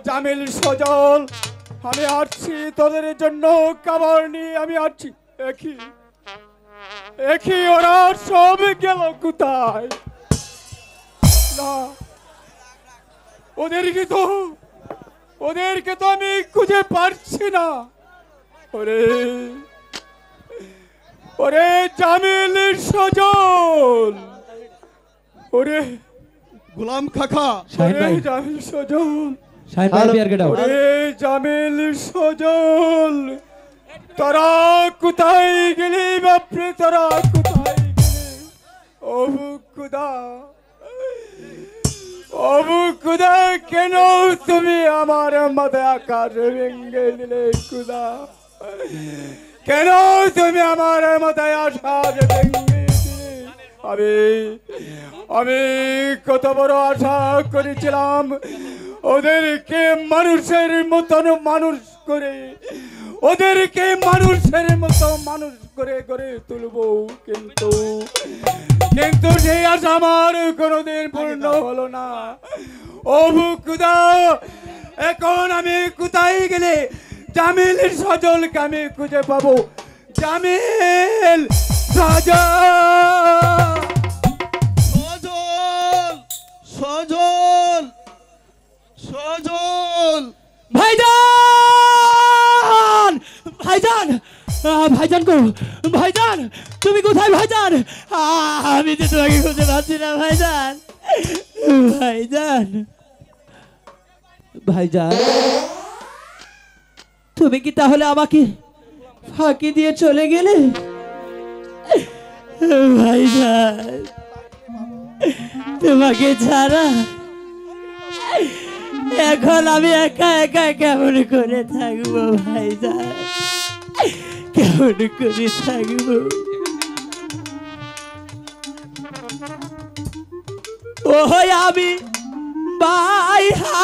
জামিল সজল আমি আসছি তোদের জন্য খাবার নিয়ে আমি আসছি একই ওরা সব গেল কোথায় না ওদেরকে তো আমি খুঁজে পাচ্ছি না ওরে জামিল সজল ওরে গোলাম কাকা জামিল সজল জামিল সজল তোরা কোথায় গেলি বাপরে তোরা কোথায় গেলি খুদা কেন তুমি আমার মাথায় আকাশ ভেঙে দিলে খুদা কেন তুমি আমার মাথায় আকাশ ভেঙে দিলে আমি কত বড় আশা করেছিলাম ওদেরকে মানুষের মতন মানুষ করে গড়ে তুলবো কিন্তু সেই আশা আমার কোনোদিন পূর্ণ হলো না খুদা এখন আমি কোথায় গেলে জামিল সজলকে আমি খুঁজে পাবো জামিল সজল ভাইজান তুমি কোথায় ভাইজান আমি তো তোমাকে খুঁজে পাচ্ছি না ভাইজান তুমি কি তাহলে আমাকে ফাঁকি দিয়ে চলে গেলে ভাইজান তোমাকে ছাড়া এখন আমি একা একা কেমন করে থাকবো ভাইজান কেমন করে থাকবো আমি বাইহা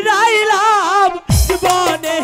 রাইলাম বনে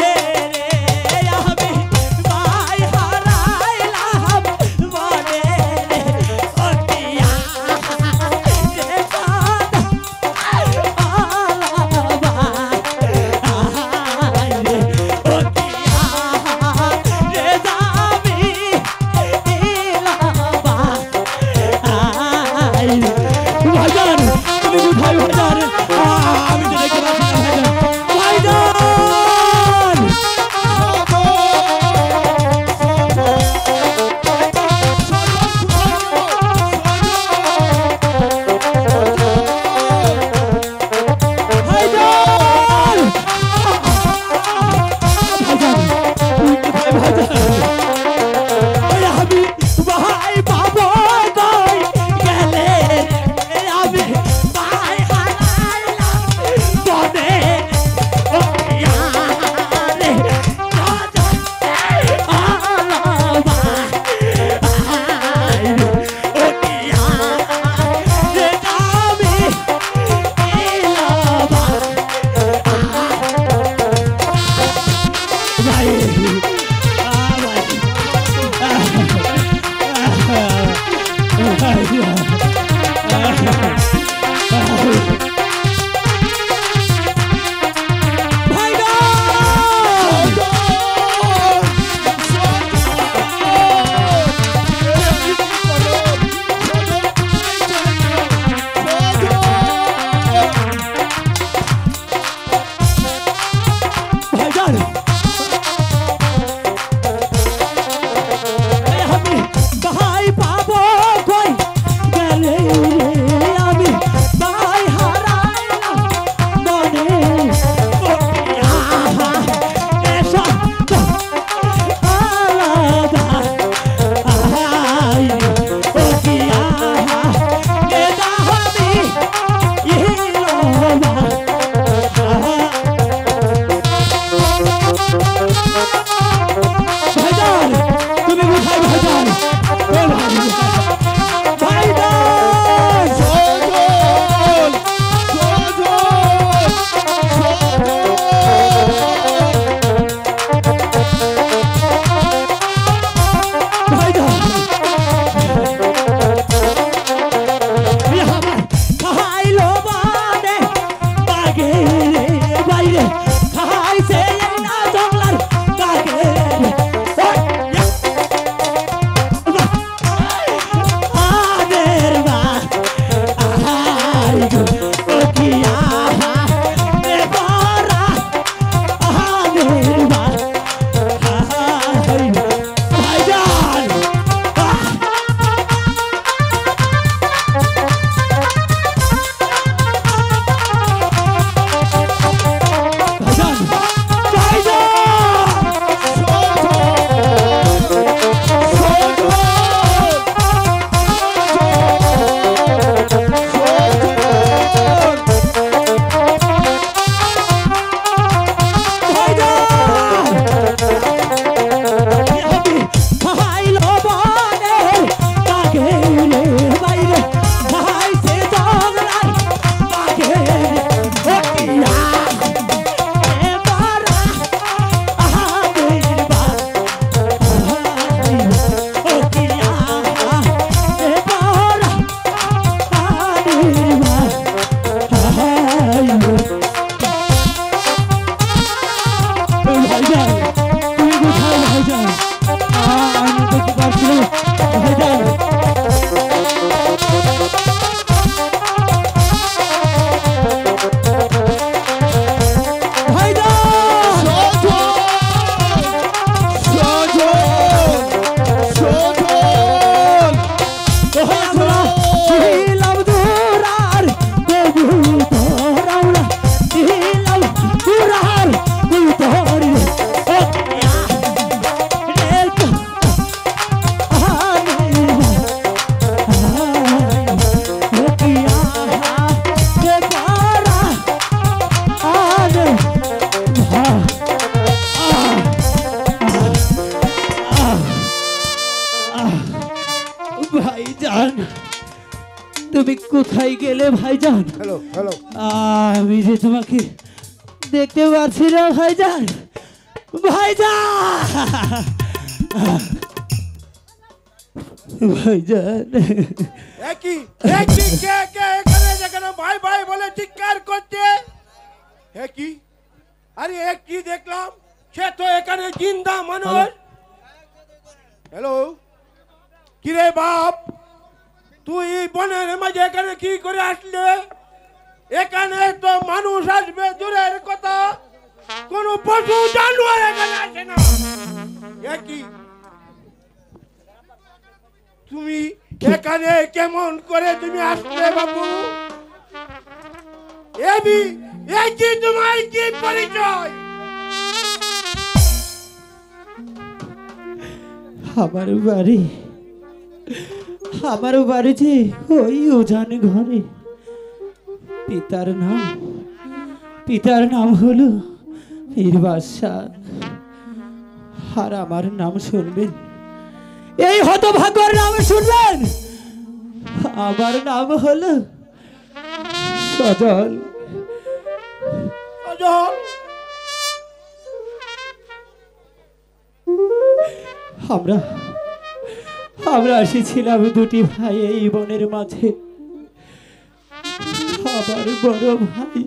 দেখতে পারছি না ভাইজান। ভাইজান তুমি কোথায় গেলে ভাইজান? হ্যালো হ্যালো, আমি যে তোমাকে দেখতে পাচ্ছি না ভাইজান। ভাইজান ভাইজান একই একই কে কে এখানে যেখানে ভাই ভাই বলে চিৎকার করছে একই। আরে একই দেখলাম, সে তো এখানে জিন্দা মানুষ। হ্যালো, কিরে বাপ, তুই বনের মাঝে এখানে কি করে আসলে? এখানে তো মানুষ আসবে দূরের কথা, কোন পশু জানোয়ার এখানে আসে না। একই তুমি এখানে কেমন করে তুমি আসলে বাবু? এবি একই তোমার কি পরিচয়? আমার বাড়ি যে ওই উজান ঘরে। পিতার নাম হলো পীর বাদশাহ, আর আমার নাম শুনবেন, এই হতভাগ্যর নাম শুনবেন, আমার নাম হলো সজল। সজল, আমরা এসেছিলাম দুটি ভাই এই বনের মাঝে। আমার বড় ভাই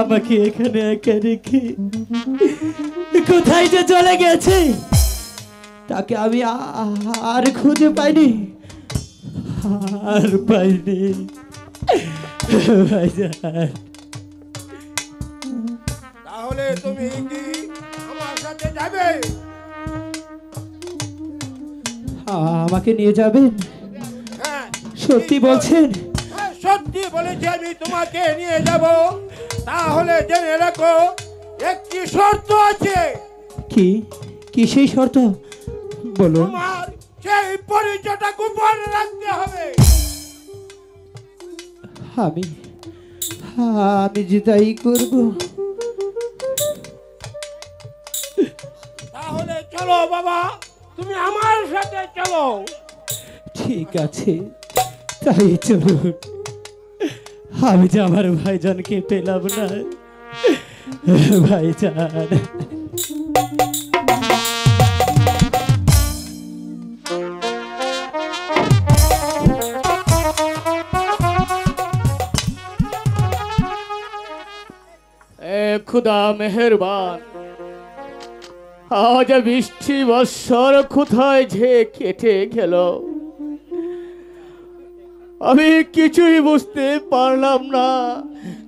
আমাকে এখানে একা রেখে কোথায় যে চলে গেছে, তাকে আমি আর খুঁজে পাইনি। ভাইজান, তাহলে তুমি কি আমার সাথে যাবে? আমাকে নিয়ে যাবেন? হ্যাঁ, সত্যি বলছেন? হ্যাঁ, সত্যি বলেছি, আমি তোমাকে নিয়ে যাব। তাহলে জেনে রাখো, একটি শর্ত আছে। কি সেই শর্ত বলুন? তোমার সেই পরিচয়টা গোপন রাখতে হবে। আমি যে তাই করব। তাহলে চলো বাবা, তুমি আমার সাথে চলো। ঠিক আছে, তাই চলুন। আমি যে আমার ভাইজানকে পেলাম না। ভাইজান, খুদা মেহেরবান, আজ বৃষ্টি বৎসর কোথায় যে কেটে গেল আমি কিছুই বুঝতে পারলাম না।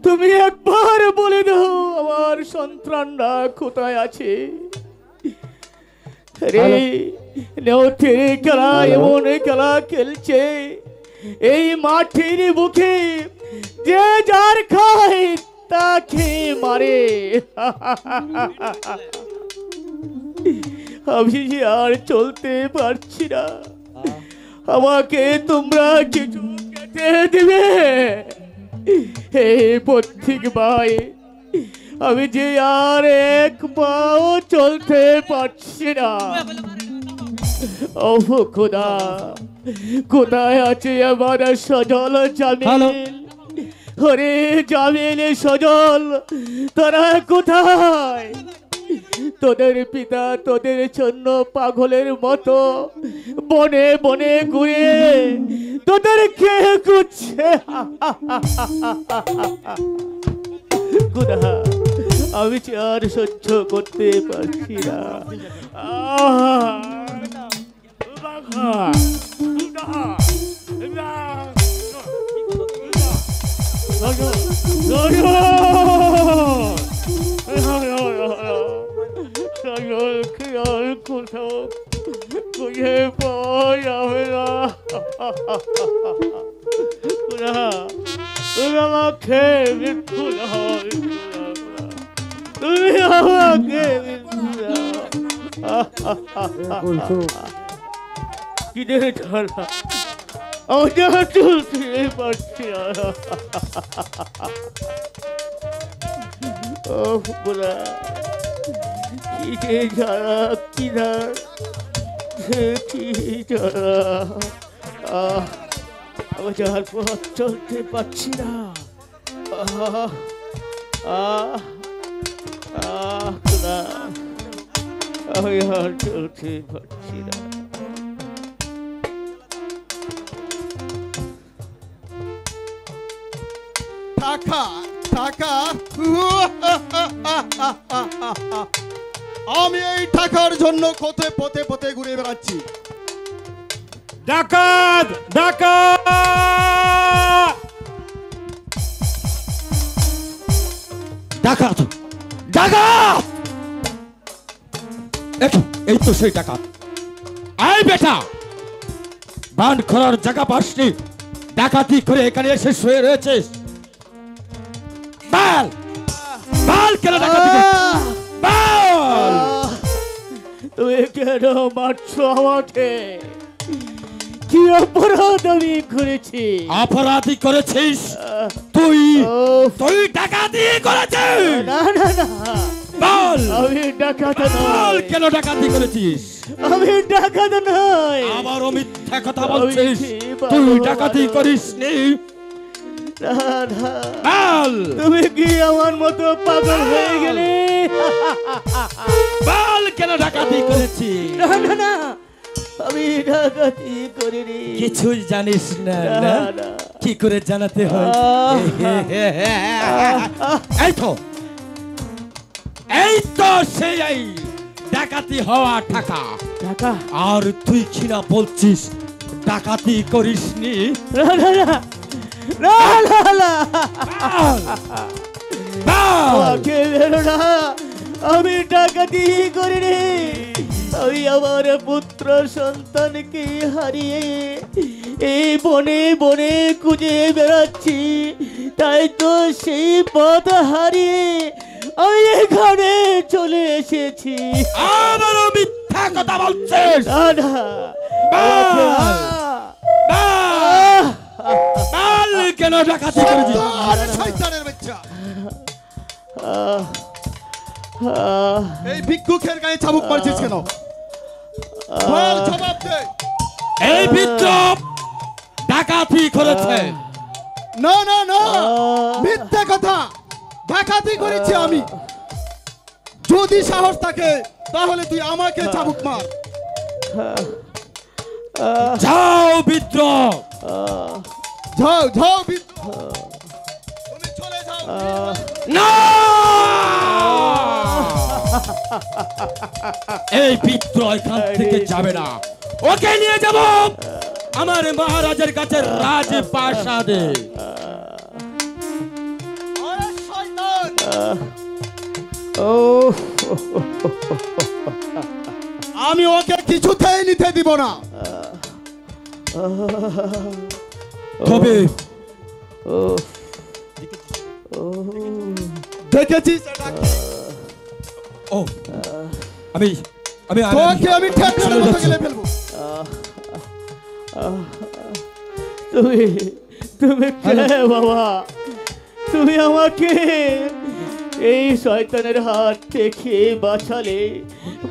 তুমি একবার বলে দাও আমার সন্তানরা কোথায় আছে। রে নেওতির খেলা এমন খেলা খেলছে, এই মাটির বুকে যে যার খায় তাকে মারে। আমি আর চলতে পারছি না, আমাকে তোমরা কিছু খেতে দিবে। হে পথিক ভাই, আমি যে আর এক পাও চলতে পারছি না। ও খোদা, কোথায় আছে আমার সজল জামিল? ওরে জামিল, সজল, তোরা কোথায়? তোদের পিতা তোদের জন্য পাগলের মতো বনে বনে ঘুরে তোদের কে খুঁজছে। আমি আর সহ্য করতে পারছি না। খেয়াল কোথাও খুঁজে পাওয়া যাবে না। তুমি আমাকে মৃত্যু দাও, তুমি আমাকে মৃত্যু দাও। কিদের ঠান্ডা আমার চলতে পারছি না। ও বুড়া কি যে জ্বালা, কি না কি জ্বালা, আমার যাওয়ার পথ চলতে পারছি না। আমি আর চলতে পারছি না। টাকা টাকা আমি এই টাকার জন্য কত পথে পথে ঘুরে বেড়াচ্ছি। ডাকাত ডাকাত ডাকাত ডাকাত দেখো এই তো সেই ডাকাত। আয় বেটা, বান খোলার জায়গা পাসনি, ডাকাতি করে এখানে এসে শুয়ে রয়েছিস। বল বল কেন ডাকাতি বল। তুমি কেন মারছো আমাকে? কি অপরাধ আমি করেছি? অপরাধী করেছিস তুই, তুই ডাকাতি করেছিস। না না না, বল আমি ডাকাত বল নই। কেন ডাকাতি করেছিস? আমি ডাকাত নই। আবারও মিথ্যা কথা বলছিস, তুই ডাকাতি করিসনি। না না, বল তুমি কি আমার মতো পাগল হয়ে গেলে? বল কেন ডাকাতি করেছিস? না না না, আমি ডাকাতি করিনি। কিছুই জানিস না না, না? না। কি করে জানাতে হয়? এই তো এই তো সেই ডাকাতি হওয়া টাকা। টাকা? আর তুই কিনা বলছিস ডাকাতি করিসনি? না না না না না না, বল, বল। আমাকে মেরো না, আমি ডাকাতি করিনি। আমি আমার পুত্র সন্তানকে হারিয়ে এই বনে বনে খুঁজে বেড়াচ্ছি, তাই তো সেই পথ হারিয়ে আমি এখানে চলে এসেছি। আবারও মিথ্যা কথা বলছিস। না না, বল, বল, বল কেন ডাকাতি করেছিস? আরে শয়তানের বাচ্চা, এই ভিক্ষুকের গায়ে চাবুক মারছিস কেন? বল, জবাব দে। এই বিদ্রোহ ডাকাতি করেছে। না না না, মিথ্যা কথা, ডাকাতি করেছি আমি। যদি সাহস থাকে তাহলে তুই আমাকে চাবুক মার। যাও বিদ্রোহ, যাও যাও তুমি চলে যাও। না এই বিদ্রোহ এখান থেকে যাবে না, ওকে নিয়ে যাব আমার মহারাজের কাছে রাজপ্রাসাদে। আরে শয়তান, ও আমি ওকে কিছুতেই নিতে দিব না। তবে দেখেছিস এটাকে? ও আমি আমি তোকে আমি ঠেকানোর মতো গেলে ফেলবো। তুমি তুমি কে বাবা? তুমি আমাকে এই শয়তানের হাত থেকে বাঁচালে,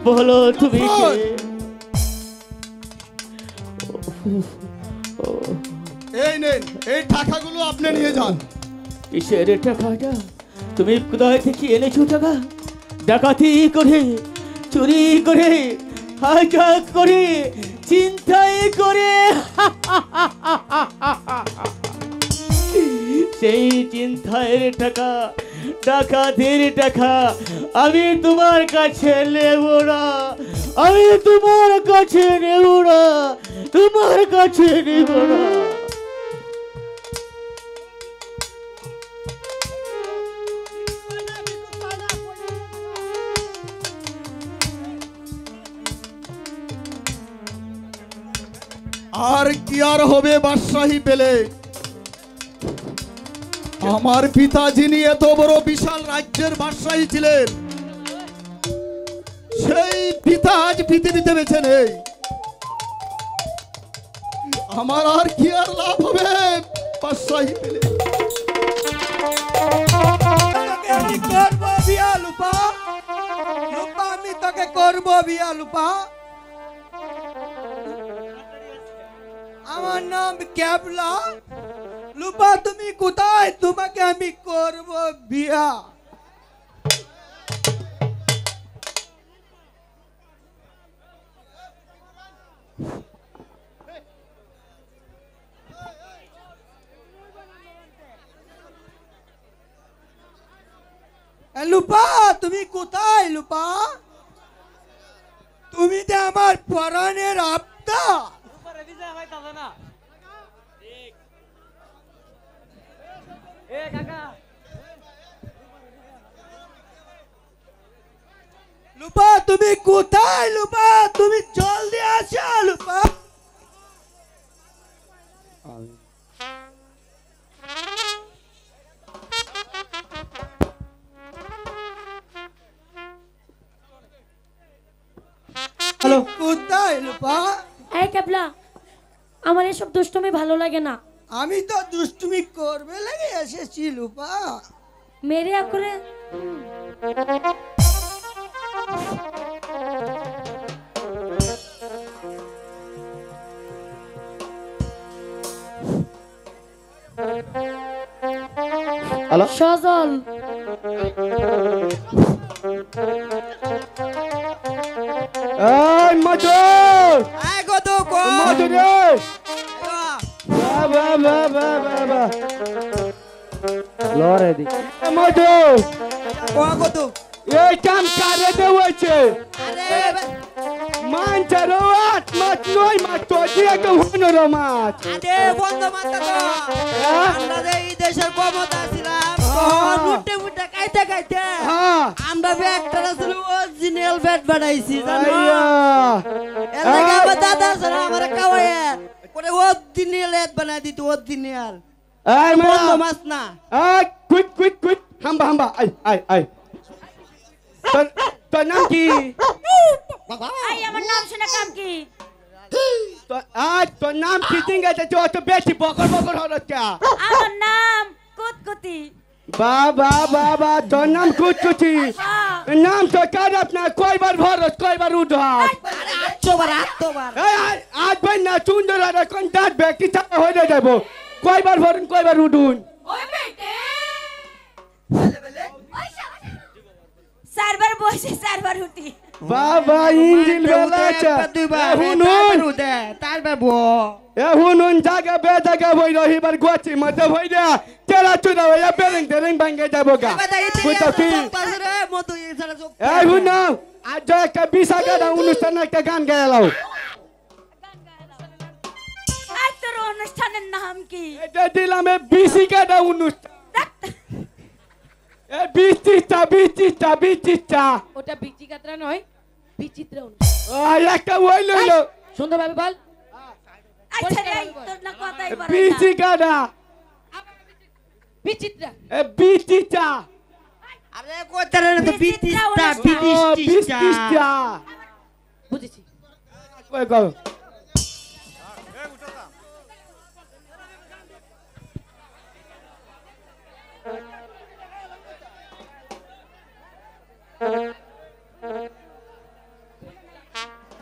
বলো তুমি কে? এই নেন, এই টাকাগুলো আপনি নিয়ে যান। কিসের টাকাটা? তুমি কোথায় থেকে এনেছো টাকা? ডাকাতি করে, চুরি করে, হাইজ্যাক করে, চিন্তাই করে। সেই চিন্তায়ের টাকা, ডাকাতির টাকা আমি তোমার কাছে নেব না, আমি তোমার কাছে নেব না, তোমার কাছে নেব না। আর কি আর হবে বাদশাহী পেলে? আমার পিতা যিনি এত বড় বিশাল রাজ্যের বাদশাহী ছিলেন, সেই পিতা আজ পৃথিবীতে বেঁচে নেই। আমার আর কি আর লাভ হবে বাদশাহী পেলে? তোকে আমি করব বিয়া লুপা, লুপা আমি তোকে করব বিয়া লুপা। আমার নাম ক্যাবলা। লুপা তুমি কোথায়? তোমাকে আমি করব বিয়া। লুপা তুমি কোথায়? লুপা তুমি যে আমার পরাণের আত্মা। লুপা তুমি কোথায়? লুপা তুমি জলদি আসো। লুপা হ্যালো, কোথায় লুপা? এই ক্যাবলা, আমার এসব দুষ্টুমি ভালো লাগে না। আমি তো দুষ্টুমি করবে লাগে এসেছি লুপা। মেরে করে সজল এই মধু, আয় কত মধু রে, বাবা বাবা বাবা লরে দি মধু, কত এই কাম কারে দেওয়াছে আরে মাছ রোয়াত মাছ নয় মাছ তো দিয়ে তো হুনর মাছ আরে বন্ধ মাথা তো আমরা যে এই দেশের ক্ষমতা ছিলাম মুটে মুটে খাইতে খাইতে হ্যাঁ আমরা একটা আসলে অরিজিনাল ব্যাট বানাইছি জানো। আইয়া এর লাগে আমার দাদা ছাড়া আমার খাওয়ায় করে অরিজিনাল ব্যাট বানাই দিত অরিজিনাল। এই বন্ধ মেরা মাছ না এই কুইট কুইট কুইট হাম্বা হাম্বা আই আই আই তোর নাম কি? এই আমার নাম শুনে কাম কি? তোর নাম কি দিঙ্গাতে তো বেশি বকর বকর হলো কে? আমার নাম কুতকুতি। বাবা বাবা তোর নাম কুচকুচি, নাম তো খারাপ না, কয়বার ভরত কয়বার উঠাস? আরে 800 বার 800 বার আজ ভাই না সুন্দর আর কোন দাঁত ব্যক্তি চাপা হয়ে যাবো, কয়বার ভরুন কয়বার উঠুন? ওই বেটে চারবার বসে চারবার উঠি। বাবা ইঞ্জিন বেলাছে হুনুন তারপর বো হুনুন জায়গা বে জায়গা বই রহিবার গোছি মধ্যে হই না তেরা চুরা হইয়া বেরিং তেরিং ভাঙ্গে যাবো গা বুঝছো কি? এই হুনো আজ একটা বিশাখাটা অনুষ্ঠান একটা গান গাইলাও। আর তোর অনুষ্ঠানের নাম কি? এটা দিলাম এ বিশিকাটা অনুষ্ঠান, এ বিচিত্রা বিচিত্রা বিচিত্রা ওটা বিচিত্রা নয়, বিচিত্রা ওই একটা ওই লইলো সুন্দরভাবে বল। আচ্ছা রে, তোর না কথাই বলে না। বিচিকাটা বিচিত্রা এ বিচিত্রা আরে কোথায় না তো বিচিত্রা বিটিস্তা বিচিত্রা বুঝেছি। কই গো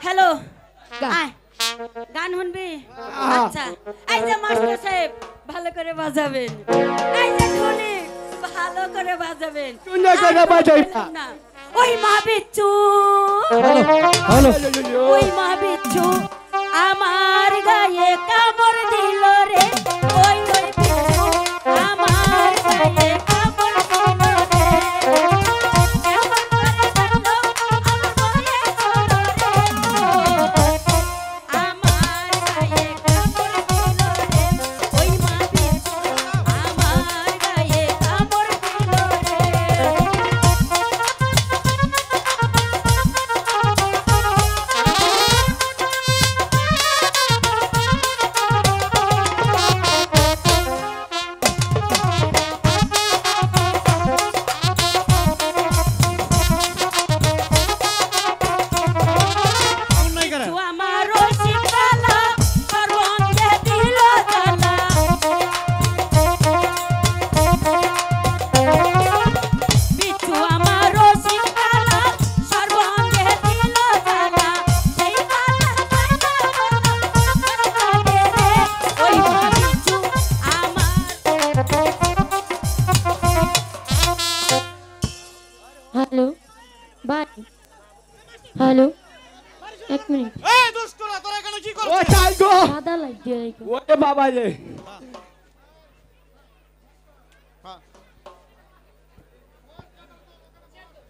হ্যালো, গান। আয় গান শুনবি? আচ্ছা, এই যে মাস্টার সাহেব ভালো করে বাজাবেন, এই যে ধনী ভালো করে বাজাবেন, সুন্দর করে বাজাইবা। আর না, ওই মা বিচ্ছু, হ্যালো ওই মা বিচ্ছু আমার গায়ে কামড় দিল রে, ওই ওই বিচ্ছু আমার গায়ে কামড় দিল রে, এমন করে কামড় আমার গায়ে কামড় রে, আমার গায়ে কামড় দিল রে, ওই মা বিচ্ছু আমার গায়ে কামড় দিল রে। কি ও করছো চাই গো সাদা লাইট দিয়ে রাখো। ওরে বাবা রে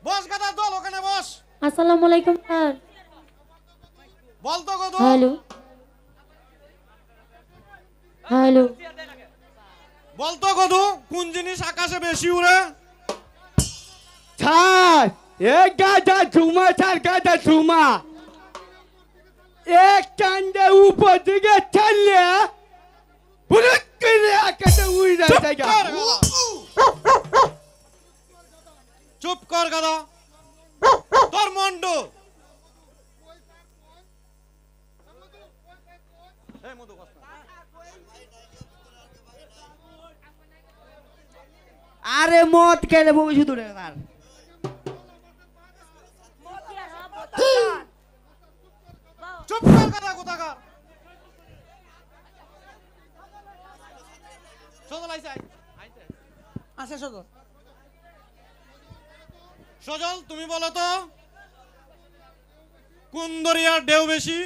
বস গাদা দল ওখানে বস আসসালামু আলাইকুম স্যার। বল তো গো হ্যালো হ্যালো বল তো গো কোন জিনিস আকাশে বেশি উড়ে ছাড় এক গাদা ঝুমা ছাড় গাদা ঝুমা এক কান্দে উপর দিকে ছাড়লে পুরুত করে আকাশে উড়ে যায় কর গাদা। চুপ কর গাদা তোর মন্ডু আরে মদ খেলে বমি শুধু রে আর চুপ কর গাদা কোথাকার সজল আইছে আচ্ছা শোনো সজল তুমি বলো তো কোন দরিয়ার ঢেউ বেশি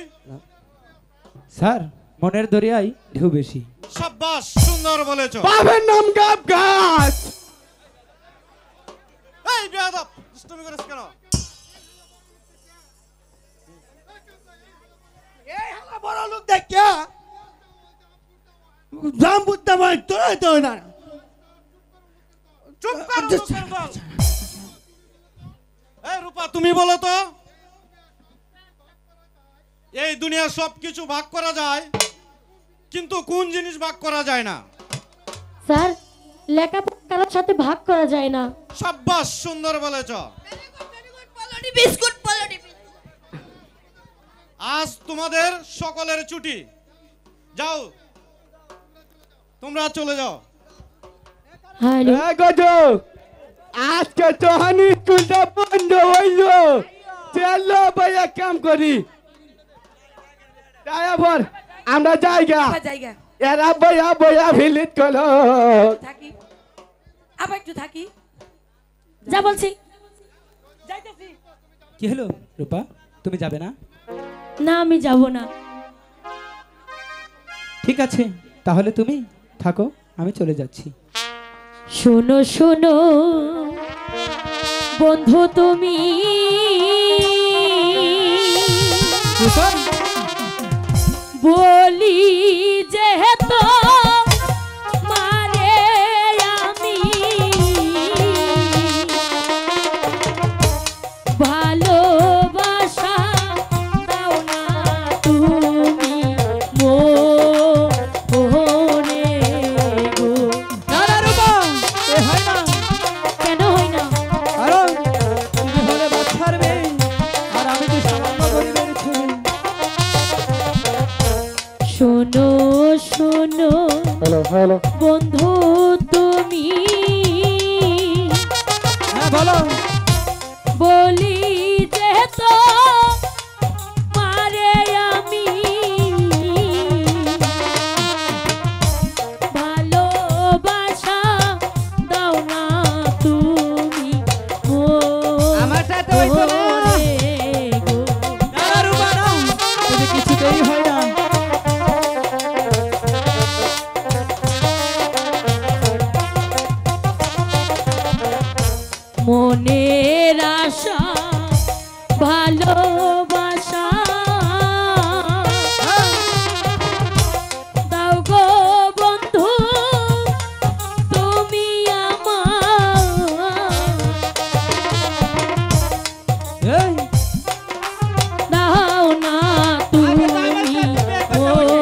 স্যার মনের দরিয়ায় ঢেউ বেশি। সাব্বাস সুন্দর বলেছো বাবার নাম গাব গাছ এই বেয়াদব দুষ্টুমি করিস কেন এই হালা বড় লোক দেখিয়া জাম বুদ্ধা ভাই তোরা তো না চুপ কর লোকের দল। এই রূপা তুমি বলো তো এই দুনিয়ার সবকিছু ভাগ করা যায় কিন্তু কোন জিনিস ভাগ করা যায় না স্যার লেখাপড়া কারোর সাথে ভাগ করা যায় না। সাব্বাস সুন্দর বলেছ বিস্কুট পলটি আজ তোমাদের সকলের ছুটি যাও তোমরা চলে যাও হ্যালো গজো আজকে তোহানি স্কুলটা বন্ধ হইল চলো ভাইয়া কাম করি ড্রাইভার আমরা যাইগা জায়গা এরা বইয়া বইয়া ভিলিট করো থাকি আবার একটু থাকি যা বলছি। যাইতেছি কি হলো রূপা তুমি যাবে না? না আমি যাব না। ঠিক আছে তাহলে তুমি থাকো আমি চলে যাচ্ছি। শোনো শোনো বন্ধু তুমি রূপা বলি যেহেতু মারে আমি ভালোবাসা দাও না তুমি মোরে গো। না না রূপা এ হয় না কেন হয় না? কারণ তুমি হলে বাচ্চার মেয়ে আর আমি তো সামান্য গরিবের ছেলে। শোনো শোনো বন্ধু তুমি হ্যাঁ বলো বলি যেহেতু মারে আমি ভালোবাসা দাও না তুমি আমার সাথে হইতো না। মোরে গো। না না রূপা না যদি কিছুতেই হয় না মনের আশা ভালোবাসা দাও গো বন্ধু তুমি আমার এই দাও না তুমি ওরে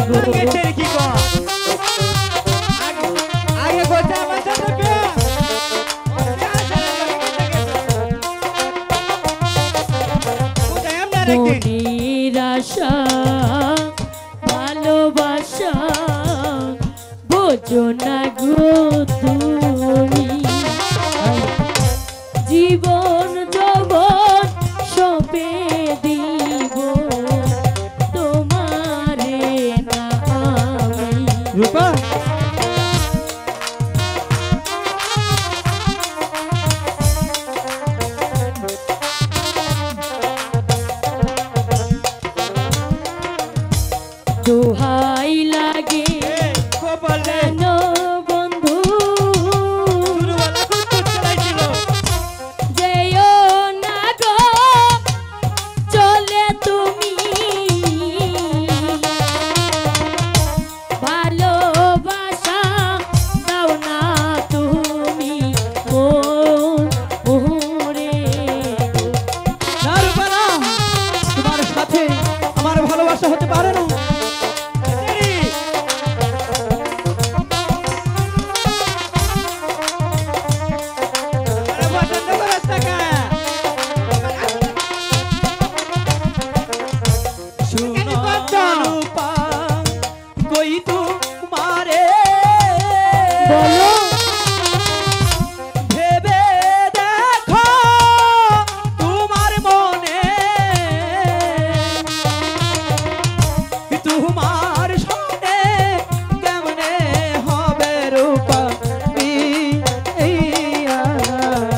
গো। কি কর আগে বলতে আমার সাথে বিয়ে মনের আশা ভালোবাসা বোঝো না গো তুমি জীবন যৌবন সপে দিব তোমারে না আমি রূপা দোহাই লাগে কপালে কেন বন্ধু শুরুবেলা খুব চলাইছিল যেও না গো চলে তুমি ভালোবাসা দাও না তুমি মোরে না রূপালা তোমার সাথে আমার ভালোবাসা হতে পারে না বলো ভেবে দেখো তোমার মনে তোমার সনে কেমনে হবে রূপা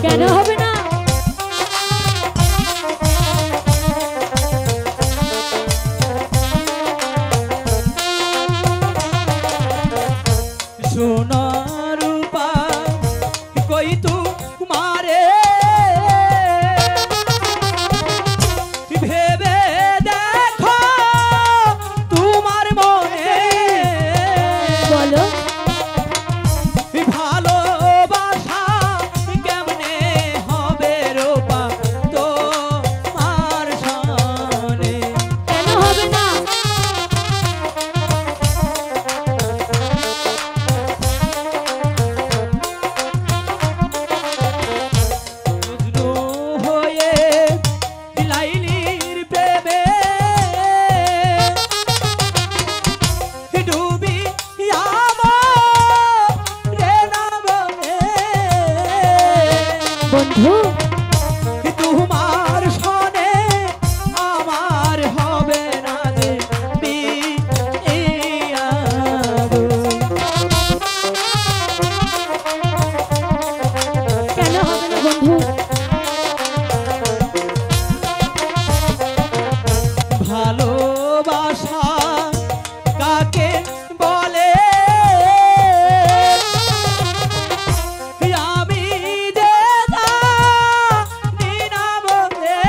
কেন হবে না সোনা রূপা কই তোমারে ভেবে দেখো তোমার মনে বলো ভালোবাসা কেমনে হবে রূপা তোমার সনে কেন হবে না মজনু হয়ে লাইলির প্রেমে ডুবি রে নামে বন্ধু তোমার সনে আমার হবে না যে বিয়া গো। কেন হবে না বন্ধু ভালোবাসা কাকে বলে আমি যে জানি না বলে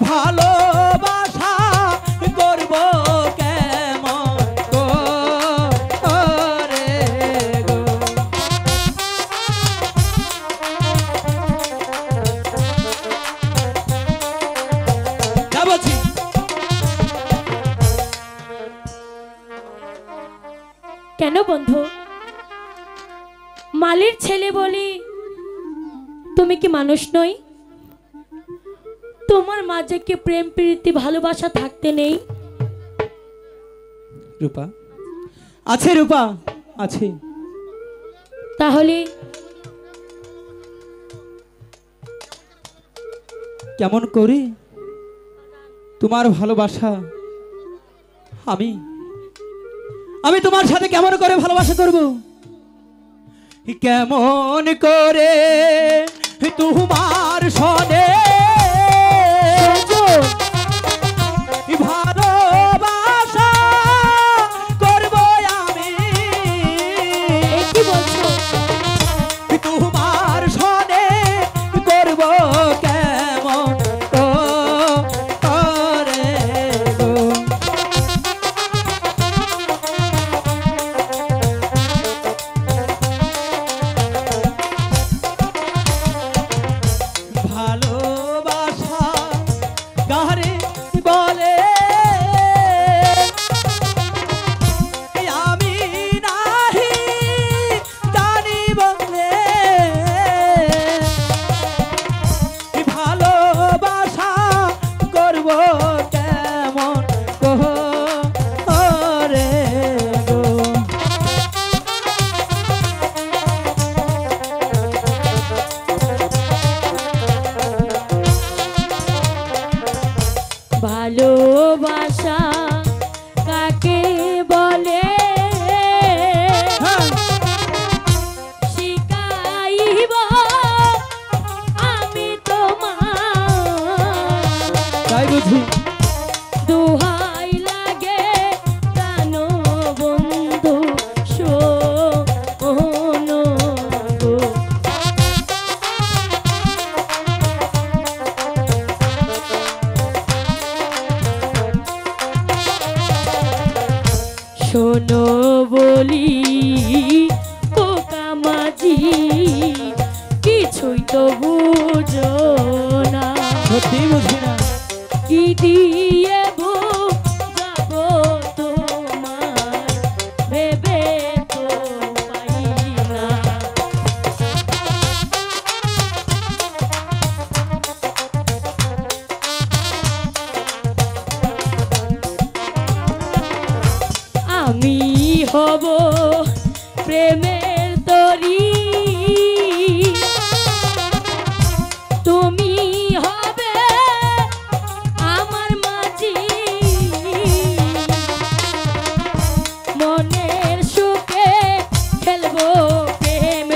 ভালোবাসা করব কেমন করে গো যা বলছি কেন বন্ধু মালির ছেলে বলি তুমি কি মানুষ নই তোমার মাঝে কি প্রেম প্রীতি ভালোবাসা থাকতে নেই রূপা আছে রূপা আছে তাহলে কেমন করে তোমার ভালোবাসা আমি আমি তোমার সাথে কেমন করে ভালোবাসা করব কেমন করে তোমার সনে ভালোবাসা করব আমি কি বলছো তোমার সনে করব কেমন করে গো ভালোবাসা কারে বলে আমি নাহি জানি বলে ভালোবাসা করব কেমন করে গো ভালোবাসা কাকে বলে শিখাইব আমি তোমার তাই বুঝি বলি ও কামাজি কিছুই তো বুঝো না সত্যি বুঝি না কি দিয়ে যাবো তোমার ভেবে তো পাই না আমি হব প্রেমের তরী তুমি হবে আমার মাঝি মনের সুখে খেলবো প্রেম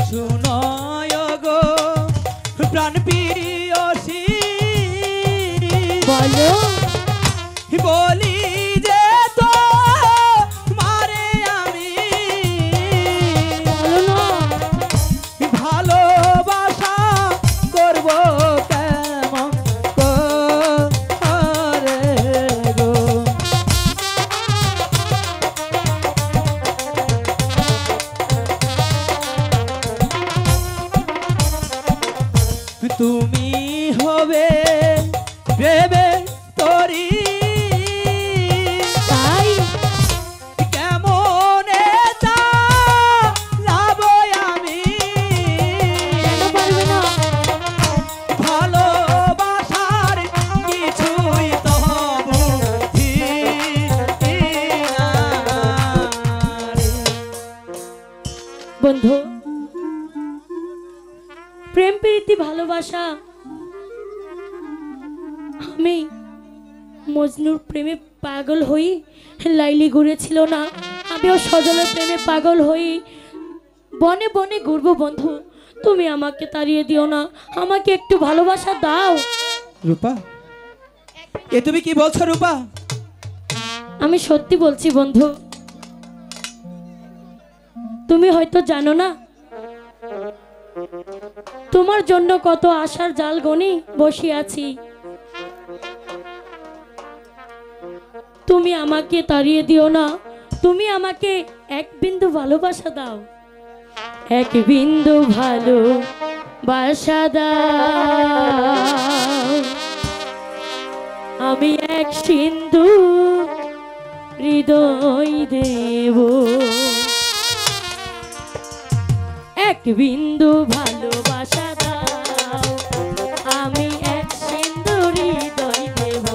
শুনয় গো প্রাণ প্রিয়সী বলো বলি যে তো মারে আমি বলো না ভালোবাসা করব কেমন করে গো তুমি হবে ভেবে তোরি তাই কেমন যাব আমি কেন পারবে না ভালোবাসার কিছুই তো বুঝি না বন্ধু প্রেম প্রীতি ভালোবাসা আমি মজনুর প্রেমে পাগল হই লাইলি ঘুরেছিল না আমিও সজলের প্রেমে পাগল হই বনে বনে ঘুরবো বন্ধু তুমি আমাকে তাড়িয়ে দিও না আমাকে একটু ভালোবাসা দাও রূপা এ তুমি কি বলছো রূপা আমি সত্যি বলছি বন্ধু তুমি হয়তো জানো না তোমার জন্য কত আশার জাল গনি বসে আছি তুমি আমাকে তাড়িয়ে দিও না তুমি আমাকে এক বিন্দু ভালোবাসা দাও এক বিন্দু ভালোবাসা দাও আমি এক সিন্ধু হৃদয় দেব এক বিন্দু ভালোবাসা দাও আমি এক সিন্ধু হৃদয় দেব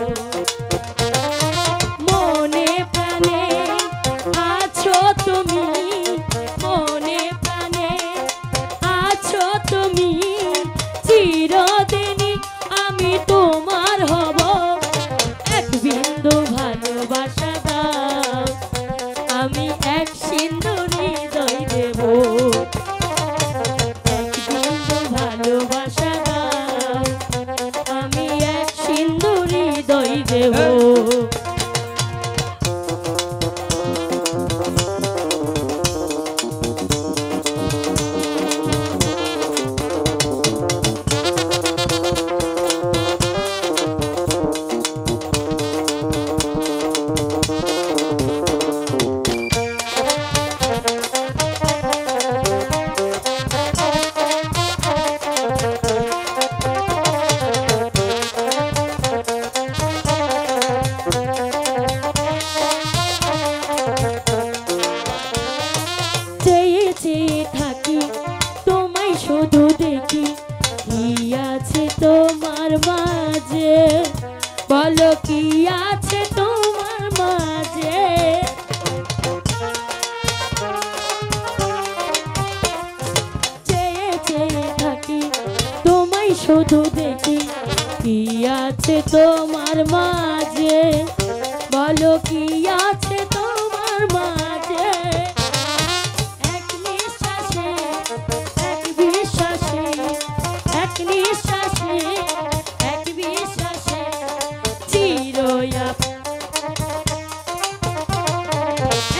মনে প্রাণে আছো তুমি মনে প্রাণে আছো তুমি চিরদিনই আমি তোমার হব এক বিন্দু ভালোবাসা দাও আমি এক সিন্ধু হৃদয় দেব এক বিন্দু ভালোবাসা দাও আমি এক সিন্ধু হৃদয় দেব চেয়ে চেয়ে থাকি তোমায় শুধু দেখি কি আছে তোমার মাঝে বলো কি আছে তোমার মাঝে চেয়ে চেয়ে থাকি তোমায় শুধু দেখি কি আছে তোমার মাঝে বলো কি আছে তোমার মাঝে এক নিঃশ্বাসে এক বিশ্বাসে এক নিঃশ্বাসে এক বিশ্বাসে চিরয়া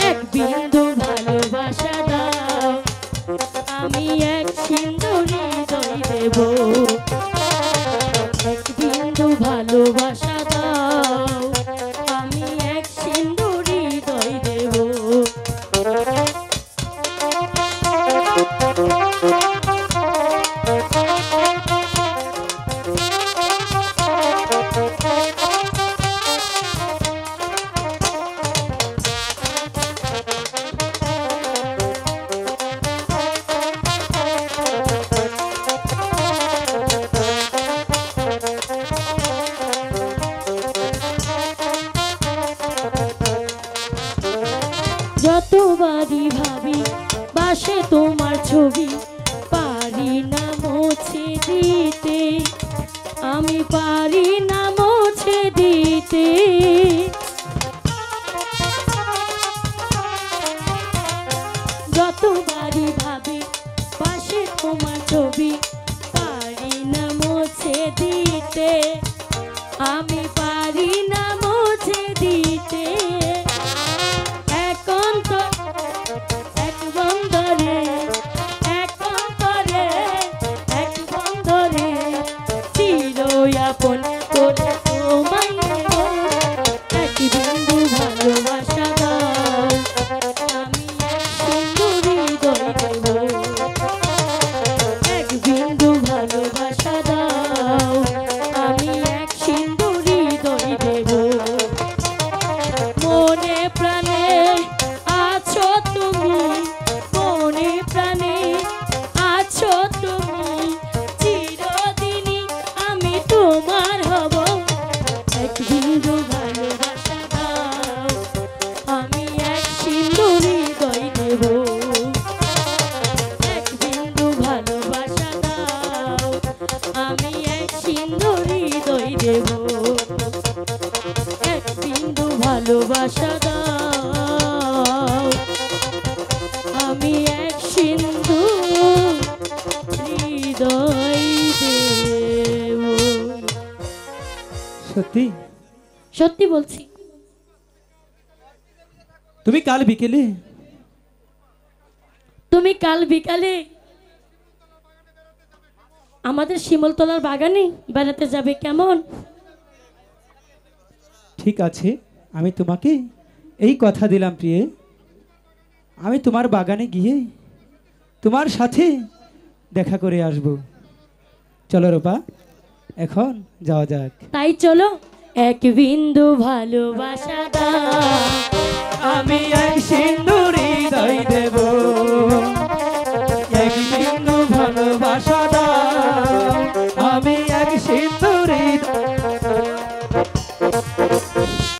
এক বিন্দু ভালোবাসা ভালোবাসা দাও, আমি এক সিন্ধুর হৃদয় দেব। যতবারই ভাবি বাসে তোমার ছবি, পারি না মুছে দিতে, আমি পারি না মুছে দিতে। যতবারই ভাবি বাসে তোমার ছবি, পারি না মুছে দিতে, আমি পারি না মুছে দিতে। আপন করে তোমায় নেব, এক বিন্দু ভালোবাসা দাও, আমি এক সিন্ধুর হৃদয় দেব। এক বিন্দু ভালোবাসা দাও, আমি এক সিন্ধুর হৃদয় দেব। মনে প্রাণে আছো তুমি, মনে প্রাণে আছো তুমি, চিরদিনই আমি তোমার হব। এক বিন্দু ভালোবাসা দাও, আমি এক সিন্ধুর হৃদয় দেব। এক বিন্দু ভালোবাসা দাও, আমি এক সিন্ধুর হৃদয় দেব। এক বিন্দু ভালোবাসা দাও, আমি এক সিন্ধু হৃদয় দেব। সত্যি? সত্যি বলছি। তুমি কাল বিকেলে আমাদের শিমলতলার বাগানে বেড়াতে যাবে, কেমন? ঠিক আছে, আমি তোমাকে এই কথা দিলাম প্রিয়ে, আমি তোমার বাগানে গিয়ে তোমার সাথে দেখা করে আসব। চলো রূপা, এখন যাওয়া যাক। তাই চলো। এক বিন্দু ভালোবাসা দাও, আমি এক সিন্ধুর হৃদয় দেব।